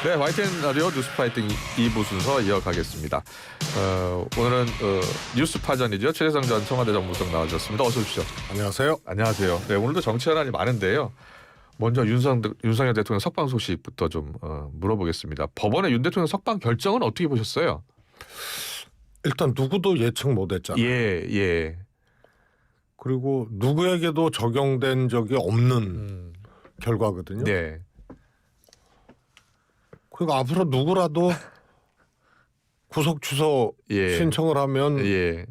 네, YTN 라디오 뉴스파이팅 2부 순서 이어가겠습니다. 오늘은 뉴스파전이죠. 최재성 전 청와대 정무수석 나와주셨습니다. 어서 오십시오. 안녕하세요. 안녕하세요. 네, 오늘도 정치 현안이 많은데요. 먼저 윤석열 대통령 석방 소식부터 좀 물어보겠습니다. 법원의 윤 대통령 석방 결정은 어떻게 보셨어요? 일단 누구도 예측 못했잖아요. 예. 그리고 누구에게도 적용된 적이 없는 결과거든요. 네. 그리고 앞으로 누구라도 구속 취소 예. 신청을 하면 예.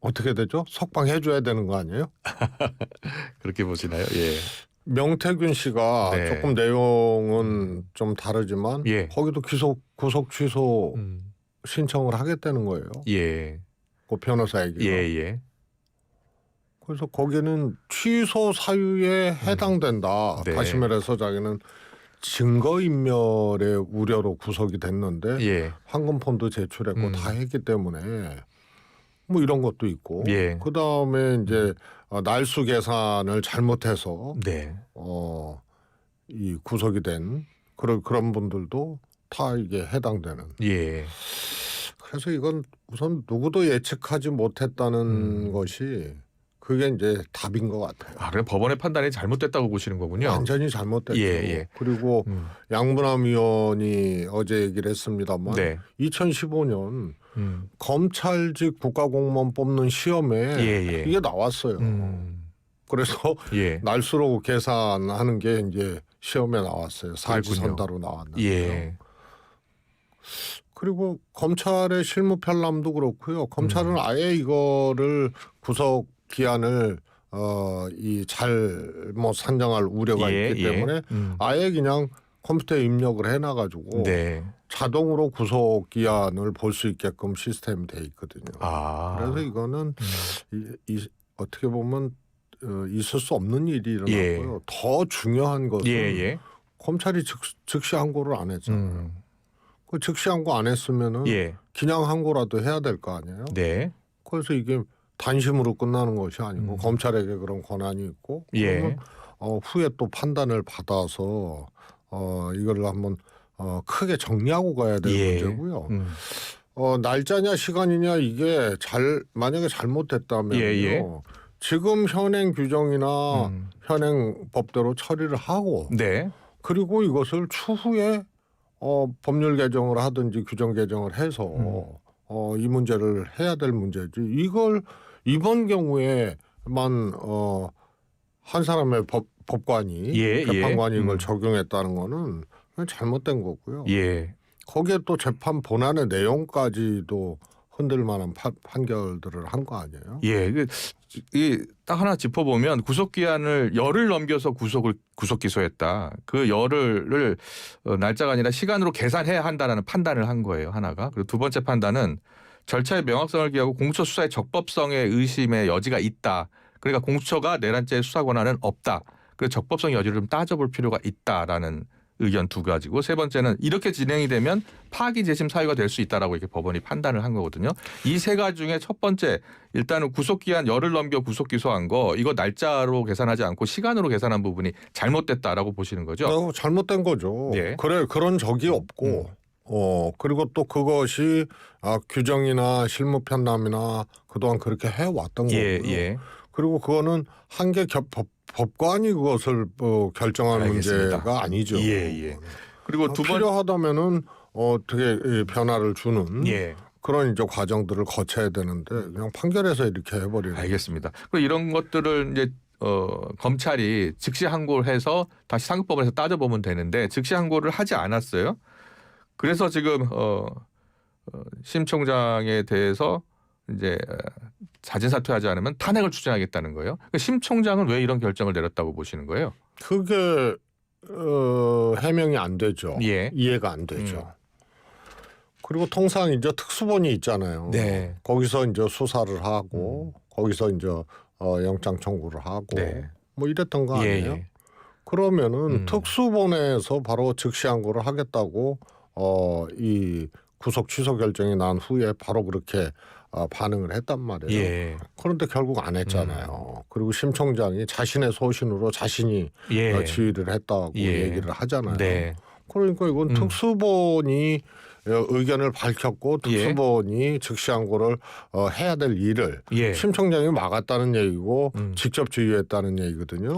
어떻게 되죠? 석방해줘야 되는 거 아니에요? 그렇게 보시나요? 예. 명태균 씨가 네. 조금 내용은 좀 다르지만 예. 거기도 구속 취소 신청을 하겠다는 거예요. 예. 그 변호사에게. 예. 그래서 거기는 취소 사유에 해당된다. 네. 다시 말해서 자기는 증거인멸의 우려로 구속이 됐는데 예. 황금폰도 제출했고 다 했기 때문에 뭐 이런 것도 있고 예. 그다음에 이제 날수 계산을 잘못해서 네. 이 구속이 된 그런 분들도 다 이게 해당되는. 예. 그래서 이건 우선 누구도 예측하지 못했다는 것이 그게 이제 답인 것 같아요. 그럼 법원의 판단이 잘못됐다고 보시는 거군요. 완전히 잘못됐죠. 예. 그리고 양분함 의원이 어제 얘기를 했습니다만 네. 2015년 검찰직 국가공무원 뽑는 시험에 이게 나왔어요. 그래서 예. 날수로 계산하는 게 이제 시험에 나왔어요. 사지선다로 나왔는데. 예. 그리고 검찰의 실무 편람도 그렇고요. 검찰은 아예 이거를 구속 기한을 이 잘못 산정할 우려가 있기 때문에 아예 그냥 컴퓨터에 입력을 해놔가지고 네. 자동으로 구속 기한을 볼 수 있게끔 시스템이 돼 있거든요. 그래서 이거는 어떻게 보면 있을 수 없는 일이 일어났고요. 더 중요한 것은 검찰이 즉시 항고를 안 했잖아요. 그 즉시 항고 안 했으면은 그냥 항고라도 해야 될 거 아니에요. 네. 그래서 이게 단심으로 끝나는 것이 아니고 검찰에게 그런 권한이 있고 그러면 후에 또 판단을 받아서 이거를 한번 크게 정리하고 가야 될 문제고요. 날짜냐 시간이냐 이게 만약에 잘못됐다면요. 지금 현행 규정이나 현행 법대로 처리를 하고 그리고 이것을 추후에 법률 개정을 하든지 규정 개정을 해서 이 문제를 해야 될 문제지. 이걸 이번 경우에만 한 사람의 법관이 재판관이 이걸 적용했다는 거는 그냥 잘못된 거고요. 거기에 또 재판 본안의 내용까지도 흔들 만한 판결들을 한 거 아니에요? 딱 하나 짚어보면 구속기한을 열을 넘겨서 구속 기소했다. 그 열을 날짜가 아니라 시간으로 계산해야 한다라는 판단을 한 거예요. 하나가. 그리고 두 번째 판단은 절차의 명확성을 기하고 공수처 수사의 적법성에 의심의 여지가 있다. 그러니까 공수처가 내란죄 수사 권한은 없다. 그래서 적법성 여지를 좀 따져볼 필요가 있다라는 의견 두 가지고 세 번째는 이렇게 진행이 되면 파기 재심 사유가 될 수 있다라고 이렇게 법원이 판단을 한 거거든요. 이 세 가지 중에 첫 번째 일단은 구속기한 열을 넘겨 구속 기소한 거 이거 날짜로 계산하지 않고 시간으로 계산한 부분이 잘못됐다라고 보시는 거죠. 잘못된 거죠. 그런 적이 없고 그리고 또 그것이 규정이나 실무 편람이나 그동안 그렇게 해왔던 거고요. 그리고 그거는 한계 법관이 그것을 결정하는 문제가 아니죠. 그리고 필요하다면은 어떻게 변화를 주는 그런 이제 과정들을 거쳐야 되는데 그냥 판결에서 이렇게 해버리는. 알겠습니다. 그리고 이런 것들을 이제 검찰이 즉시 항고를 해서 다시 상급법원에서 따져보면 되는데 즉시 항고를 하지 않았어요. 그래서 지금 심 총장에 대해서 이제 자진 사퇴하지 않으면 탄핵을 추진하겠다는 거예요. 심 총장은 왜 이런 결정을 내렸다고 보시는 거예요? 그게 해명이 안 되죠. 이해가 안 되죠. 그리고 통상 이제 특수본이 있잖아요. 거기서 이제 수사를 하고 거기서 이제 영장 청구를 하고 뭐 이랬던 거 아니에요? 그러면은 특수본에서 바로 즉시 항고를 하겠다고 이 구속 취소 결정이 난 후에 바로 그렇게 반응을 했단 말이에요. 그런데 결국 안 했잖아요. 그리고 심 총장이 자신의 소신으로 자신이 지휘를 했다고 얘기를 하잖아요. 그러니까 이건 특수본이 의견을 밝혔고 특수본이 즉시항고를 해야 될 일을 심청장이 막았다는 얘기고 직접 지휘했다는 얘기거든요.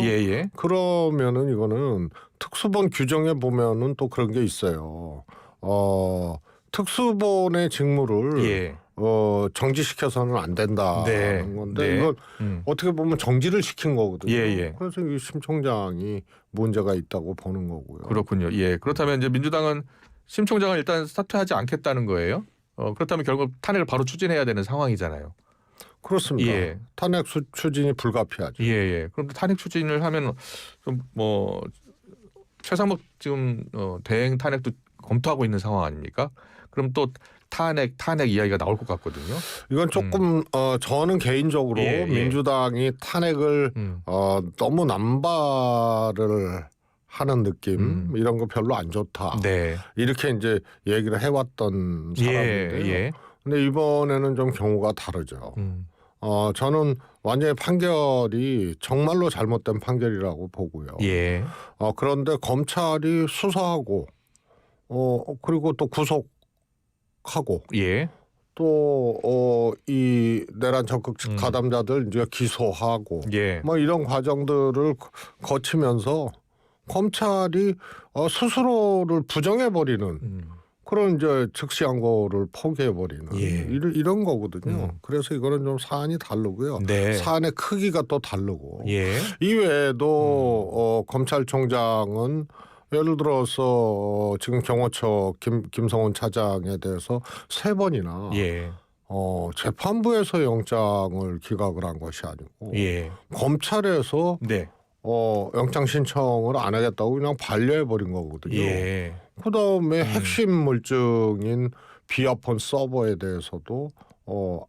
그러면은 이거는 특수본 규정에 보면은 또 그런 게 있어요. 특수본의 직무를 정지시켜서는 안 된다는 건데 이건 어떻게 보면 정지를 시킨 거거든요. 그래서 이 심청장이 문제가 있다고 보는 거고요. 그렇군요. 그렇다면 이제 민주당은 심청장을 일단 사퇴하지 않겠다는 거예요. 그렇다면 결국 탄핵을 바로 추진해야 되는 상황이잖아요. 그렇습니다. 탄핵 추진이 불가피하죠. 그럼 탄핵 추진을 하면 좀 뭐 최상목 지금 대행 탄핵도 검토하고 있는 상황 아닙니까? 그럼 또 탄핵 이야기가 나올 것 같거든요. 이건 조금 저는 개인적으로 민주당이 탄핵을 너무 남발을 하는 느낌 이런 거 별로 안 좋다. 이렇게 이제 얘기를 해왔던 사람인데요. 근데 이번에는 좀 경우가 다르죠. 저는 완전히 판결이 정말로 잘못된 판결이라고 보고요. 그런데 검찰이 수사하고 그리고 또 구속하고 또 이 내란 적극 가담자들 이제 기소하고 뭐 이런 과정들을 거치면서 검찰이 스스로를 부정해버리는 그런 이제 즉시항고를 포기해버리는 이런 거거든요. 그래서 이거는 좀 사안이 다르고요. 사안의 크기가 또 다르고 이외에도 검찰총장은 예를 들어서 지금 경호처 김성훈 차장에 대해서 3번이나 재판부에서 영장을 기각을 한 것이 아니고 검찰에서 영장 신청을 안 하겠다고 그냥 반려해버린 거거든요. 그다음에 핵심 물증인 비아폰 서버에 대해서도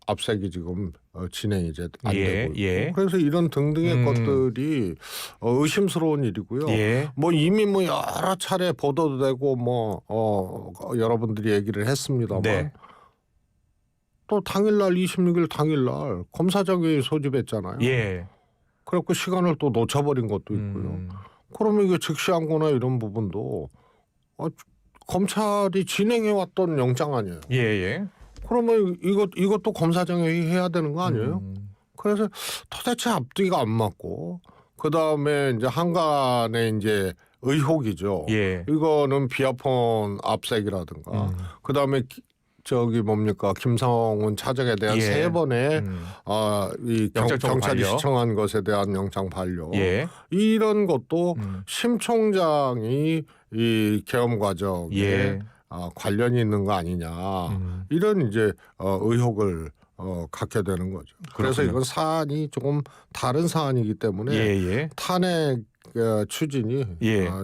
압색이 지금 진행이 이제 안 되고 있고 그래서 이런 등등의 것들이 의심스러운 일이고요. 뭐 이미 뭐 여러 차례 보도도 되고 뭐 여러분들이 얘기를 했습니다만 또 당일날 26일 당일날 검사장이 소집했잖아요. 그래갖고 시간을 또 놓쳐버린 것도 있고요. 그러면 이게 즉시항고나 이런 부분도 검찰이 진행해왔던 영장 아니에요. 그러면 이것도 검사장이 해야 되는 거 아니에요? 그래서 도대체 앞뒤가 안 맞고 그 다음에 이제 한간에 이제 의혹이죠. 이거는 비아폰 압색이라든가 그 다음에 저기 뭡니까 김성훈 차장에 대한 3번의 이 경찰이 시청한 것에 대한 영장 반려 이런 것도 심총장이 이 계엄 과정에 관련이 있는 거 아니냐 이런 이제 의혹을 갖게 되는 거죠. 그래서 이건 사안이 조금 다른 사안이기 때문에 탄핵 추진이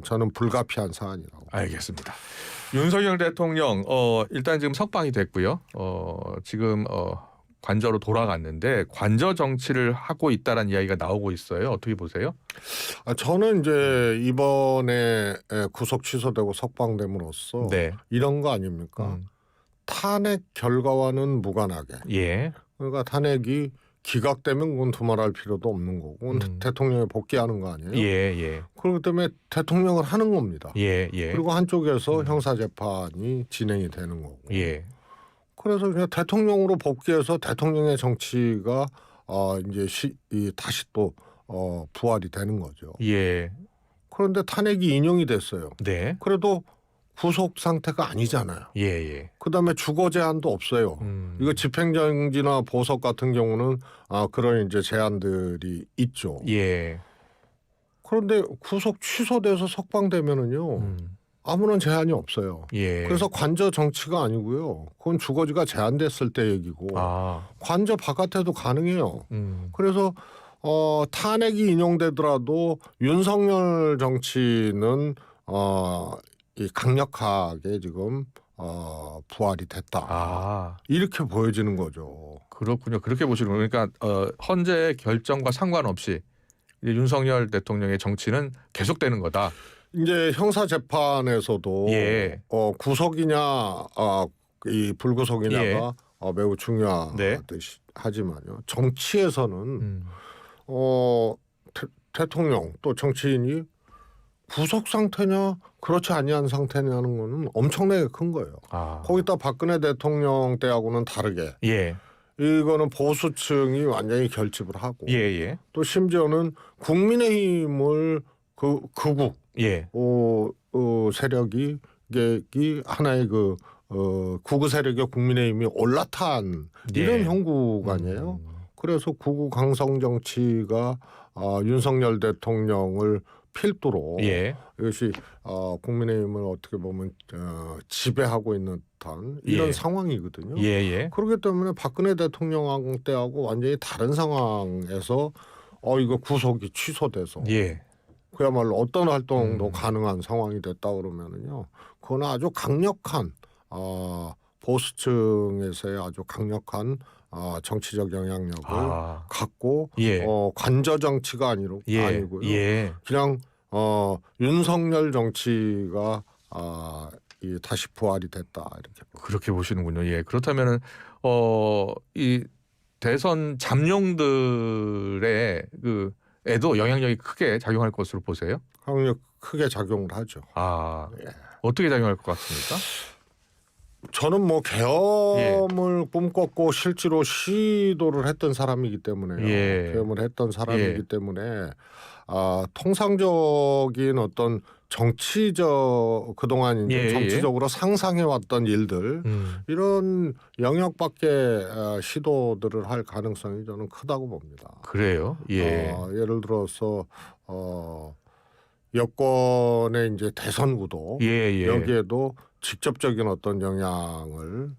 저는 불가피한 사안이라고. 알겠습니다. 윤석열 대통령 일단 지금 석방이 됐고요. 지금 관저로 돌아갔는데 관저 정치를 하고 있다라는 이야기가 나오고 있어요. 어떻게 보세요? 저는 이제 이번에 구속 취소되고 석방됨으로써 이런 거 아닙니까? 탄핵 결과와는 무관하게. 그러니까 탄핵이 기각되면 그건 두말할 필요도 없는 거고 대통령이 복귀하는 거 아니에요? 그렇기 때문에 대통령을 하는 겁니다. 그리고 한쪽에서 형사재판이 진행이 되는 거고. 그래서 그냥 대통령으로 복귀해서 대통령의 정치가 이제 다시 또 부활이 되는 거죠. 그런데 탄핵이 인용이 됐어요. 그래도 구속 상태가 아니잖아요. 그다음에 주거 제한도 없어요. 이거 집행정지나 보석 같은 경우는 그런 이제 제한들이 있죠. 그런데 구속 취소돼서 석방되면은요. 아무런 제한이 없어요. 그래서 관저 정치가 아니고요. 그건 주거지가 제한됐을 때 얘기고 관저 바깥에도 가능해요. 그래서 탄핵이 인용되더라도 윤석열 정치는 이 강력하게 지금 부활이 됐다. 이렇게 보여지는 거죠. 그렇군요. 그렇게 보시는 거예요. 그러니까 헌재의 결정과 상관없이 이제 윤석열 대통령의 정치는 계속되는 거다. 이제 형사 재판에서도 구속이냐 이 불구속이냐가 매우 중요하듯이 하지만요. 정치에서는 대통령 또 정치인이 구속 상태냐 그렇지 아니한 상태냐는 거는 엄청나게 큰 거예요. 아. 거기다 박근혜 대통령 때하고는 다르게 예. 이거는 보수층이 완전히 결집을 하고 예. 또 심지어는 국민의힘을 그 극우 예. 세력이 이게 하나의 극우 세력의 국민의힘이 올라탄 이런 예. 형국 아니에요. 그래서 극우 강성 정치가 윤석열 대통령을 필두로 예. 이것이 국민의힘을 어떻게 보면 지배하고 있는 듯한 이런 예. 상황이거든요. 예. 그렇기 때문에 박근혜 대통령 때하고 완전히 다른 상황에서 이거 구속이 취소돼서 예. 그야말로 어떤 활동도 가능한 상황이 됐다 그러면은요, 그건 아주 강력한 보수층에서의 아주 강력한 정치적 영향력을 갖고 예. 관저 정치가 아니고요. 예. 그냥 윤석열 정치가 다시 부활이 됐다 이렇게. 그렇게 보시는군요. 예. 그렇다면은 이 대선 잠룡들의 에도 영향력이 크게 작용할 것으로 보세요? 강력 크게 작용을 하죠. 예. 어떻게 작용할 것 같습니까? 저는 뭐 계엄을 꿈꿨고 실제로 시도를 했던 사람이기 때문에요. 예. 계엄을 했던 사람이기 때문에 통상적인 어떤 정치적 그동안 이제 정치적으로 상상해왔던 일들 이런 영역 밖의 시도들을 할 가능성이 저는 크다고 봅니다. 그래요? 예. 예를 들어서 여권의 이제 대선 구도 여기에도 직접적인 어떤 영향을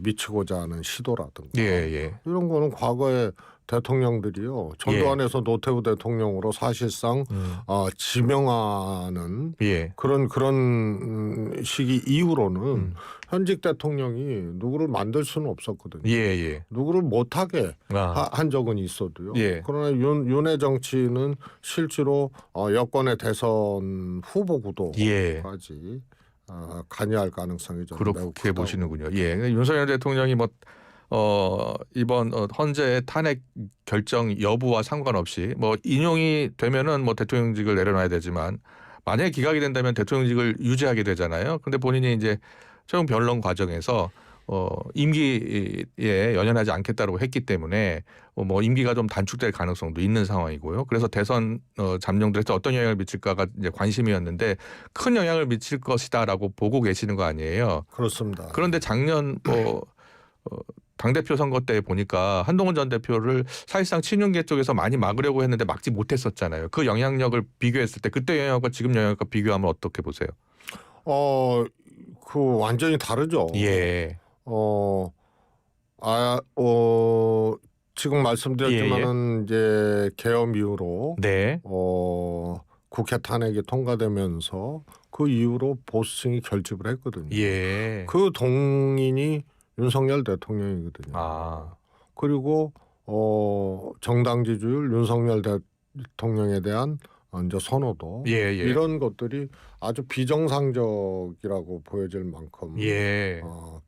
미치고자 하는 시도라든가 이런 거는 과거에 대통령들이요 전두환에서 노태우 대통령으로 사실상 지명하는 그런 시기 이후로는 현직 대통령이 누구를 만들 수는 없었거든요. 누구를 못하게 한 적은 있어도요. 그러나 윤의 정치는 실제로 여권의 대선 후보 구도까지 관여할 가능성이 좀 매우 그렇게 크다고 보시는군요. 윤석열 대통령이 이번 헌재 탄핵 결정 여부와 상관없이 인용이 되면은 대통령직을 내려놔야 되지만 만약에 기각이 된다면 대통령직을 유지하게 되잖아요. 그런데 본인이 이제 최종 변론 과정에서 임기에 연연하지 않겠다고 했기 때문에 임기가 좀 단축될 가능성도 있는 상황이고요. 그래서 대선 잠룡들에서 어떤 영향을 미칠까가 이제 관심이었는데 큰 영향을 미칠 것이다라고 보고 계시는 거 아니에요? 그렇습니다. 그런데 작년 당대표 선거 때 보니까 한동훈 전 대표를 사실상 친윤계 쪽에서 많이 막으려고 했는데 막지 못했었잖아요. 그 영향력을 비교했을 때 그때 영향과 지금 영향과 비교하면 어떻게 보세요? 완전히 다르죠. 지금 말씀드렸지만은 이제 계엄 이후로 국회 탄핵이 통과되면서 그 이후로 보수층이 결집을 했거든요. 그 동인이 윤석열 대통령이거든요. 그리고 정당 지지율 윤석열 대통령에 대한 이제 선호도 이런 것들이 아주 비정상적이라고 보여질 만큼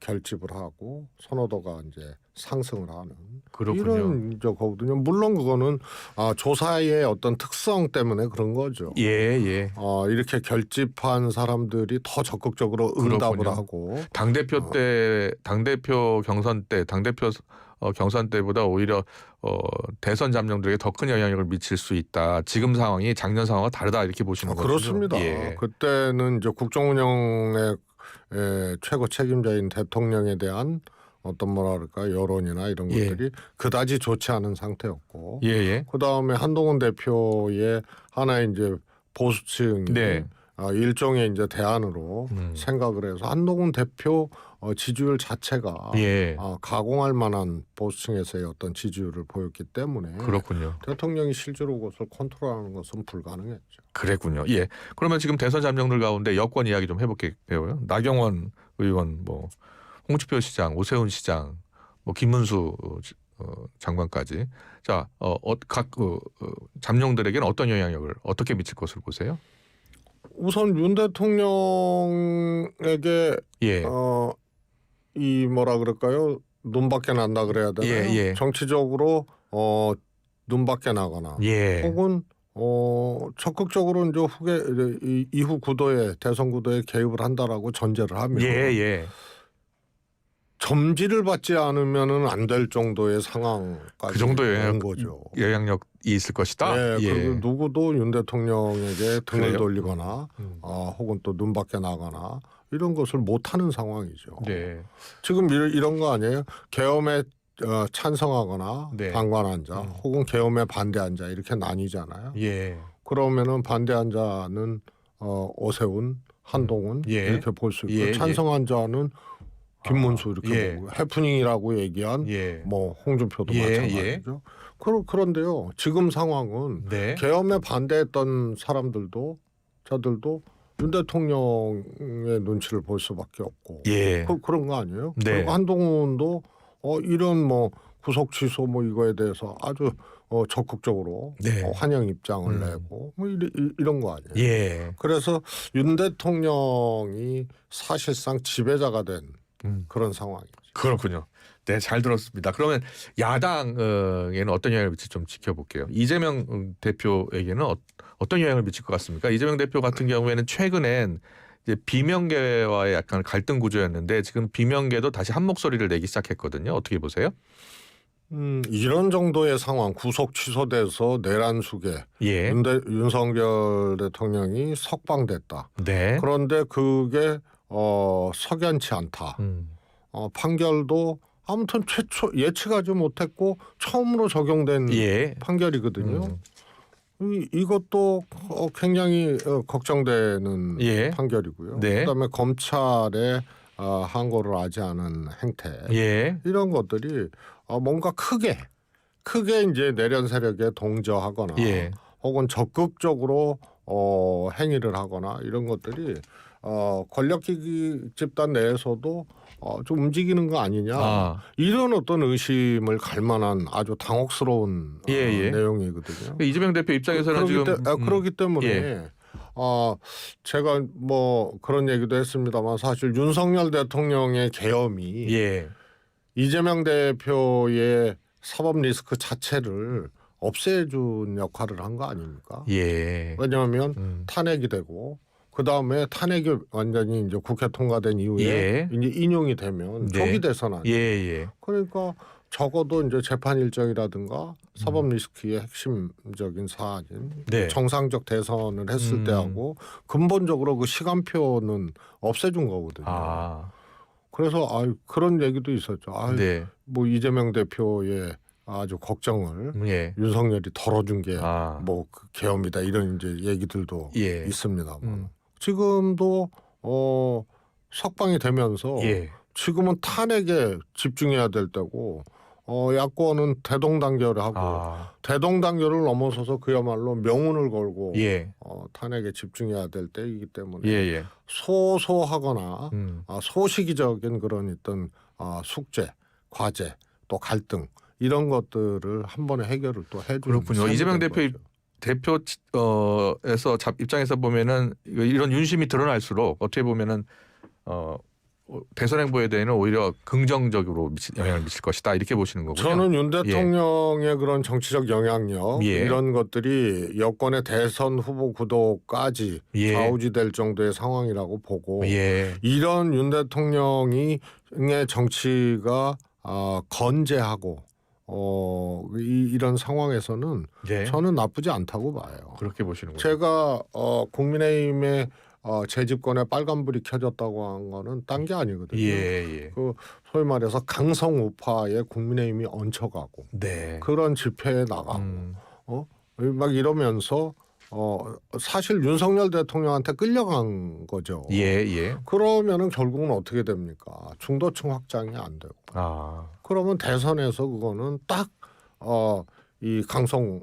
결집을 하고 선호도가 이제 상승을 하는 이런 거거든요. 물론 그거는 조사의 어떤 특성 때문에 그런 거죠. 이렇게 결집한 사람들이 더 적극적으로 응답을 하고 당대표 경선 때보다 오히려 대선 잠룡들에게 더 큰 영향력을 미칠 수 있다. 지금 상황이 작년 상황과 다르다 이렇게 보시는 거죠. 그렇습니다. 그때는 이제 국정운영의 최고 책임자인 대통령에 대한 어떤 여론이나 이런 것들이 그다지 좋지 않은 상태였고, 그 다음에 한동훈 대표의 하나의 이제 보수층이 일종의 이제 대안으로 생각을 해서 한동훈 대표 지지율 자체가 가공할 만한 보수층에서의 어떤 지지율을 보였기 때문에 대통령이 실제로 그것을 컨트롤하는 것은 불가능했죠. 그랬군요. 그러면 지금 대선 잠룡들 가운데 여권 이야기 좀 해볼게요. 나경원 의원, 홍준표 시장, 오세훈 시장, 김문수 장관까지. 자, 각 잠룡들에게는 어떤 영향력을 어떻게 미칠 것으로 보세요? 우선 윤 대통령에게 눈밖에 난다 그래야 되나요? 정치적으로 눈밖에 나거나 혹은 적극적으로 이제 이후 구도에 대선 구도에 개입을 한다라고 전제를 하면 예. 점지를 받지 않으면은 안 될 정도의 상황까지 그 정도의 온 거죠. 영향력이 있을 것이다. 예, 그리고 누구도 윤 대통령에게 등을 그래요? 돌리거나 혹은 또 눈밖에 나거나 이런 것을 못하는 상황이죠. 네. 지금 이런 거 아니에요? 계엄에 찬성하거나 네. 방관한 자 혹은 계엄에 반대한 자 이렇게 나뉘잖아요. 예. 그러면은 반대한 자는 오세훈, 한동훈 예. 이렇게 볼 수 있고 예, 찬성한 자는 김문수 이렇게 보고 해프닝이라고 얘기한 뭐 홍준표도 마찬가지죠. 그런데요. 지금 상황은 네. 계엄에 반대했던 사람들도 저들도 윤 대통령의 눈치를 볼 수밖에 없고 그런 거 아니에요? 네. 그리고 한동훈도 이런 뭐 구속 취소 뭐 이거에 대해서 아주 적극적으로 환영 입장을 내고 뭐 이런 거 아니에요? 그래서 윤 대통령이 사실상 지배자가 된 그런 상황이죠. 그렇군요. 네, 잘 들었습니다. 그러면 야당에는 어떤 영향을 미칠지 좀 지켜볼게요. 이재명 대표에게는 어떤 영향을 미칠 것 같습니까? 이재명 대표 같은 경우에는 최근엔 이제 비명계와의 약간 갈등 구조였는데 지금 비명계도 다시 한 목소리를 내기 시작했거든요. 어떻게 보세요? 이런 정도의 상황 구속 취소돼서 내란 속에 윤석열 대통령이 석방됐다. 네. 그런데 그게 석연치 않다. 판결도 아무튼 최초 예측하지 못했고 처음으로 적용된 판결이거든요. 이것도 굉장히 걱정되는 판결이고요. 그다음에 검찰의 항고를 하지 않은 행태 이런 것들이 뭔가 크게 이제 내란 세력에 동조하거나 혹은 적극적으로 행위를 하거나 이런 것들이 권력기기 집단 내에서도 좀 움직이는 거 아니냐 이런 어떤 의심을 갈 만한 아주 당혹스러운 내용이거든요. 이재명 대표 입장에서는 그러기 때문에 제가 뭐 그런 얘기도 했습니다만 사실 윤석열 대통령의 계엄이 이재명 대표의 사법 리스크 자체를 없애준 역할을 한 거 아닙니까? 왜냐하면 탄핵이 되고 그 다음에 탄핵이 완전히 이제 국회 통과된 이후에 이제 인용이 되면 조기 대선 아니에요. 그러니까 적어도 이제 재판 일정이라든가 사법 리스크의 핵심적인 사안인 정상적 대선을 했을 때하고 근본적으로 그 시간표는 없애준 거거든요. 그래서 그런 얘기도 있었죠. 뭐 이재명 대표의 아주 걱정을 윤석열이 덜어준 게 뭐 그 계엄이다 이런 이제 얘기들도 있습니다. 지금도 석방이 되면서 지금은 탄핵에 집중해야 될 때고 야권은 대동단결을 하고 대동단결을 넘어서서 그야말로 명운을 걸고 탄핵에 집중해야 될 때이기 때문에 소소하거나 소시기적인 그런 어떤 숙제, 과제, 또 갈등 이런 것들을 한 번에 해결을 또 해주는 그렇군요. 이재명 대표에서 입장에서 보면은 이런 윤심이 드러날수록 어떻게 보면은 대선 행보에 대해는 오히려 긍정적으로 영향을 미칠 것이다 이렇게 보시는 거군요. 저는 윤 대통령의 그런 정치적 영향력 이런 것들이 여권의 대선 후보 구도까지 좌우지될 정도의 상황이라고 보고 이런 윤 대통령의 정치가 건재하고 이런 상황에서는 저는 나쁘지 않다고 봐요. 그렇게 보시는군요. 제가 국민의힘의 재집권에 빨간불이 켜졌다고 한 거는 딴 게 아니거든요. 그 소위 말해서 강성 우파에 국민의힘이 얹혀가고 그런 집회에 나가고 막 이러면서 사실 윤석열 대통령한테 끌려간 거죠. 그러면은 결국은 어떻게 됩니까? 중도층 확장이 안 되고. 그러면 대선에서 그거는 딱 이 강성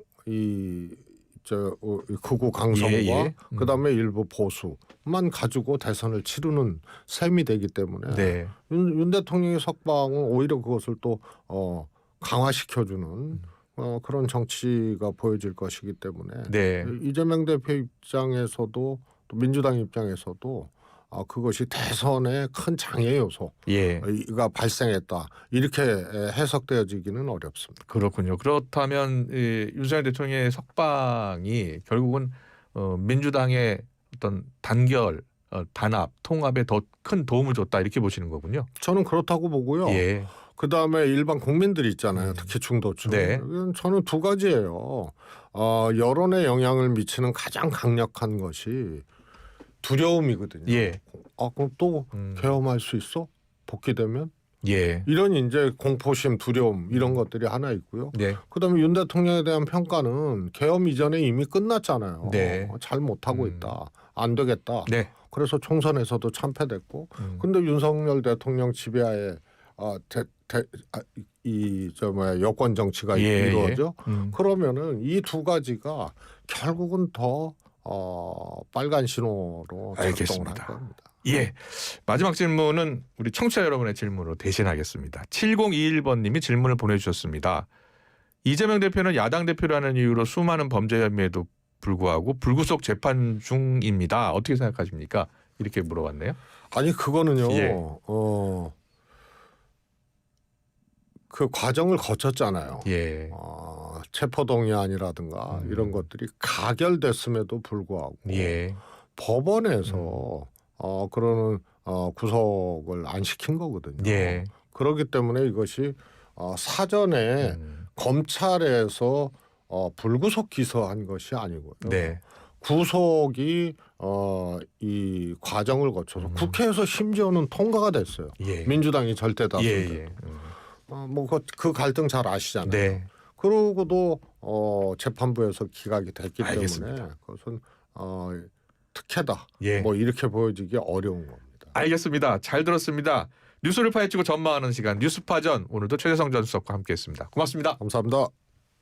극우 강성과 그다음에 일부 보수만 가지고 대선을 치르는 셈이 되기 때문에 윤 대통령의 석방은 오히려 그것을 또 강화시켜주는 그런 정치가 보여질 것이기 때문에 이재명 대표 입장에서도 또 민주당 입장에서도 그것이 대선의 큰 장애 요소가 예. 발생했다. 이렇게 해석되어지기는 어렵습니다. 그렇군요. 그렇다면 윤석열 대통령의 석방이 결국은 민주당의 어떤 단결, 단합, 통합에 더 큰 도움을 줬다 이렇게 보시는 거군요. 저는 그렇다고 보고요. 예. 그다음에 일반 국민들 있잖아요. 특히 중도층. 네. 저는 두 가지예요. 여론에 영향을 미치는 가장 강력한 것이 두려움이거든요. 예. 그럼 또 계엄할 수 있어? 복귀되면? 예. 이런 이제 공포심, 두려움 이런 것들이 하나 있고요. 네. 그다음에 윤 대통령에 대한 평가는 계엄 이전에 이미 끝났잖아요. 네. 잘 못하고 있다. 안 되겠다. 네. 그래서 총선에서도 참패됐고, 근데 윤석열 대통령 지배하에 여권 정치가 예, 이루어져. 예. 그러면은 이 두 가지가 결국은 더 빨간 신호로 작동을 알겠습니다. 할 겁니다. 예. 마지막 질문은 우리 청취자 여러분의 질문으로 대신하겠습니다. 7021번님이 질문을 보내주셨습니다. 이재명 대표는 야당 대표라는 이유로 수많은 범죄 혐의에도 불구하고 불구속 재판 중입니다. 어떻게 생각하십니까? 이렇게 물어봤네요. 아니 그거는요. 예. 그 과정을 거쳤잖아요. 예. 체포동의안이라든가 이런 것들이 가결됐음에도 불구하고 예. 법원에서 그러는 구속을 안 시킨 거거든요. 예. 그렇기 때문에 이것이 사전에 검찰에서 불구속 기소한 것이 아니고요. 네. 구속이 이 과정을 거쳐서 국회에서 심지어는 통과가 됐어요. 예. 민주당이 절대 다수인데. 예. 예. 그 갈등 잘 아시잖아요. 네. 그러고도 재판부에서 기각이 됐기 알겠습니다. 때문에 그것은 특혜다. 예. 뭐 이렇게 보여지기 어려운 겁니다. 알겠습니다. 잘 들었습니다. 뉴스를 파헤치고 전망하는 시간 뉴스파전 오늘도 최재성 전수석과 함께했습니다. 고맙습니다. 감사합니다.